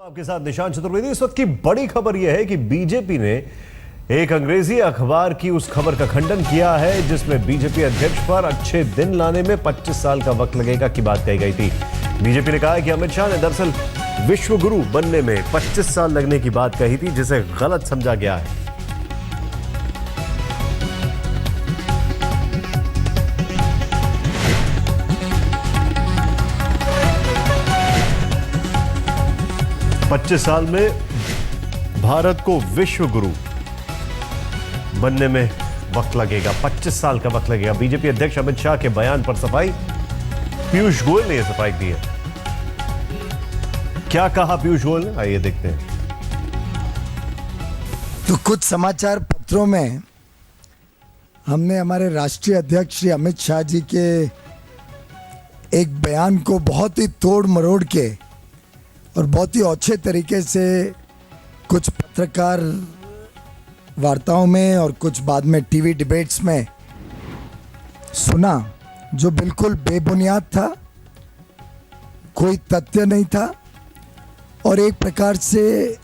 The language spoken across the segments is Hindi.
आपके साथ निशान चतुर्वेदी। इस वक्त की बड़ी खबर यह है कि बीजेपी ने एक अंग्रेजी अखबार की उस खबर का खंडन किया है जिसमें बीजेपी अध्यक्ष पर अच्छे दिन लाने में 25 साल का वक्त लगेगा की बात कही गई थी। बीजेपी ने कहा है कि अमित शाह ने दरअसल विश्व गुरु बनने में 25 साल लगने की बात कही थी, जिसे गलत समझा गया है। पच्चीस साल में भारत को विश्व गुरु बनने में वक्त लगेगा, 25 साल का वक्त लगेगा। बीजेपी अध्यक्ष अमित शाह के बयान पर सफाई, पीयूष गोयल ने यह सफाई दी है। क्या कहा पीयूष गोयल ने, आइए देखते हैं। तो कुछ समाचार पत्रों में हमने हमारे राष्ट्रीय अध्यक्ष श्री अमित शाह जी के एक बयान को बहुत ही तोड़ मरोड़ के और बहुत ही अच्छे तरीके से कुछ पत्रकार वार्ताओं में और कुछ बाद में टीवी डिबेट्स में सुना, जो बिल्कुल बेबुनियाद था, कोई तथ्य नहीं था और एक प्रकार से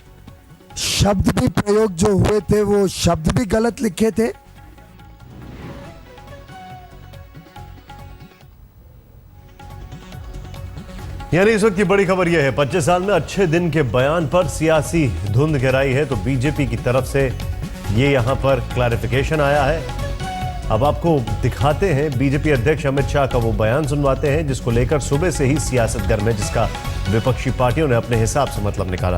शब्द भी प्रयोग जो हुए थे वो शब्द भी गलत लिखे थे। यानी इस वक्त की बड़ी खबर यह है, 25 साल में अच्छे दिन के बयान पर सियासी धुंध गहराई है। तो बीजेपी की तरफ से ये यहां पर क्लैरिफिकेशन आया है। अब आपको दिखाते हैं, बीजेपी अध्यक्ष अमित शाह का वो बयान सुनवाते हैं जिसको लेकर सुबह से ही सियासत गर्म है, जिसका विपक्षी पार्टियों ने अपने हिसाब से मतलब निकाला।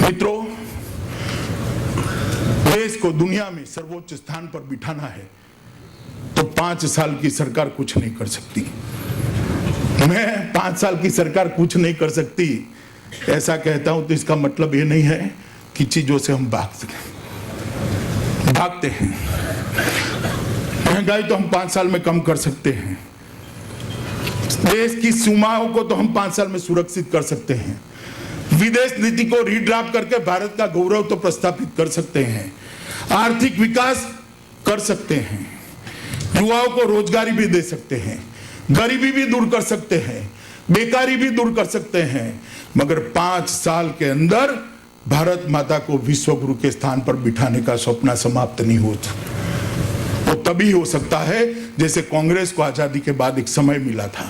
मित्रों, देश को दुनिया में सर्वोच्च स्थान पर बिठाना है तो 5 साल की सरकार कुछ नहीं कर सकती। मैं 5 साल की सरकार कुछ नहीं कर सकती ऐसा कहता हूं तो इसका मतलब ये नहीं है कि चीजों से हम भागते हैं। महंगाई तो हम 5 साल में कम कर सकते हैं, देश की सीमाओं को तो हम 5 साल में सुरक्षित कर सकते हैं, विदेश नीति को रीड्राफ्ट करके भारत का गौरव तो प्रस्थापित कर सकते हैं, आर्थिक विकास कर सकते हैं, युवाओं को रोजगारी भी दे सकते हैं, गरीबी भी दूर कर सकते हैं, बेकारी भी दूर कर सकते हैं, मगर 5 साल के अंदर भारत माता को विश्व गुरु के स्थान पर बिठाने का सपना समाप्त नहीं होता। वो तभी हो सकता है जैसे कांग्रेस को आजादी के बाद एक समय मिला था,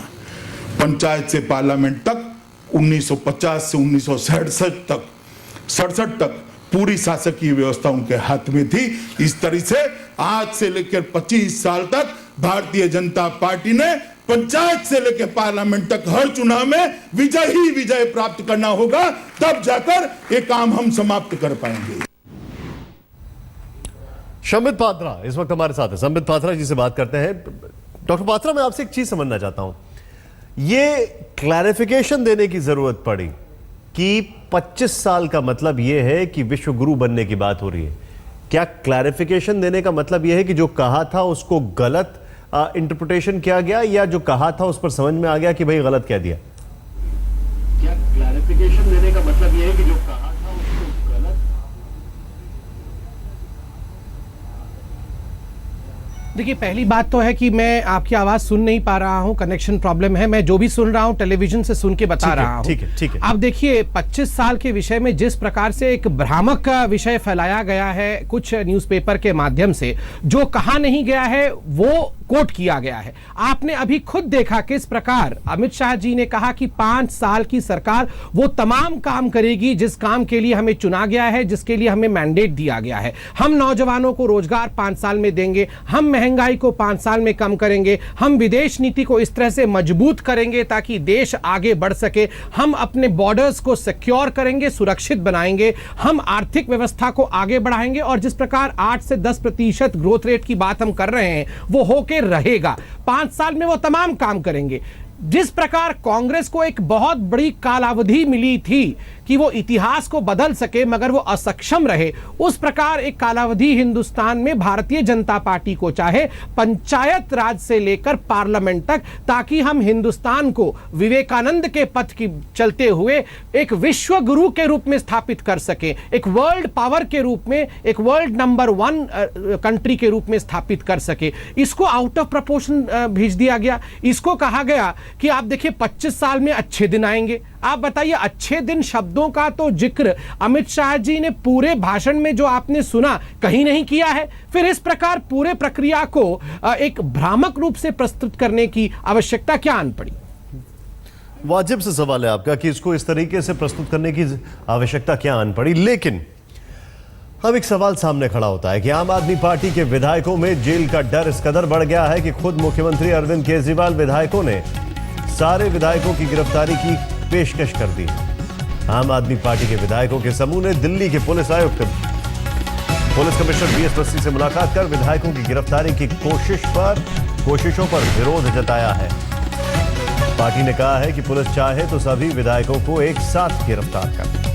पंचायत से पार्लियामेंट तक 1950 से 1967 तक पूरी शासकीय व्यवस्था उनके हाथ में थी। इस तरह से आज से लेकर 25 साल तक भारतीय जनता पार्टी ने पंचायत से लेकर पार्लियामेंट तक हर चुनाव में विजय ही विजय प्राप्त करना होगा, तब जाकर ये काम हम समाप्त कर पाएंगे। संबित पात्रा इस वक्त हमारे साथ है। संबित पात्रा जी से बात करते हैं। डॉक्टर पात्रा, मैं आपसे एक चीज समझना चाहता हूं, ये क्लैरिफिकेशन देने की जरूरत पड़ी कि 25 साल का मतलब यह है कि विश्व गुरु बनने की बात हो रही है। क्या क्लैरिफिकेशन देने का मतलब यह है कि जो कहा था उसको गलत इंटरप्रिटेशन किया गया, या जो कहा था उस पर समझ में आ गया कि भाई गलत कह दिया? क्या क्लैरिफिकेशन देने का मतलब यह है कि जो कहा था उसको गलत? देखिए, पहली बात तो है कि मैं आपकी आवाज सुन नहीं पा रहा हूं, कनेक्शन प्रॉब्लम है। मैं जो भी सुन रहा हूं टेलीविजन से सुन के बता रहा हूं। ठीक है। अब देखिए, 25 साल के विषय में जिस प्रकार से एक भ्रामक विषय फैलाया गया है कुछ न्यूज़पेपर के माध्यम से, जो कहा नहीं गया है वो कोट किया गया है। आपने अभी खुद देखा किस प्रकार अमित शाह जी ने कहा कि 5 साल की सरकार वो तमाम काम करेगी जिस काम के लिए हमें चुना गया है, जिसके लिए हमें मैंडेट दिया गया है। हम नौजवानों को रोजगार 5 साल में देंगे, हम महंगाई को 5 साल में कम करेंगे, हम विदेश नीति को इस तरह से मजबूत करेंगे ताकि देश आगे बढ़ सके, हम अपने बॉर्डर्स को सिक्योर करेंगे, सुरक्षित बनाएंगे, हम आर्थिक व्यवस्था को आगे बढ़ाएंगे। और जिस प्रकार 8 से 10% ग्रोथ रेट की बात हम कर रहे हैं वो होके रहेगा। 5 साल में वो तमाम काम करेंगे। जिस प्रकार कांग्रेस को एक बहुत बड़ी कालावधि मिली थी कि वो इतिहास को बदल सके मगर वो असक्षम रहे, उस प्रकार एक कालावधि हिंदुस्तान में भारतीय जनता पार्टी को चाहे पंचायत राज से लेकर पार्लियामेंट तक, ताकि हम हिंदुस्तान को विवेकानंद के पथ की चलते हुए एक विश्व गुरु के रूप में स्थापित कर सके, एक वर्ल्ड पावर के रूप में, एक वर्ल्ड नंबर 1 कंट्री के रूप में स्थापित कर सके। इसको आउट ऑफ प्रपोर्शन भेज दिया गया। इसको कहा गया कि आप देखिए 25 साल में अच्छे दिन आएंगे। आप बताइए, अच्छे दिन शब्दों का तो जिक्र अमित शाह जी ने पूरे भाषण में जो आपने सुना कहीं नहीं किया है। फिर इस प्रकार पूरे प्रक्रिया को एक भ्रामक रूप से प्रस्तुत करने की आवश्यकता क्या आन पड़ी? वाजिब से सवाल है आपका कि इसको इस तरीके से प्रस्तुत करने की आवश्यकता क्या आन पड़ी। लेकिन अब एक सवाल सामने खड़ा होता है कि आम आदमी पार्टी के विधायकों में जेल का डर इस कदर बढ़ गया है कि खुद मुख्यमंत्री अरविंद केजरीवाल विधायकों ने सारे विधायकों की गिरफ्तारी की पेशकश कर दी। आम आदमी पार्टी के विधायकों के समूह ने दिल्ली के पुलिस आयुक्त पुलिस कमिश्नर बीएस बस्सी से मुलाकात कर विधायकों की गिरफ्तारी की कोशिशों पर विरोध जताया है। पार्टी ने कहा है कि पुलिस चाहे तो सभी विधायकों को एक साथ गिरफ्तार कर ले।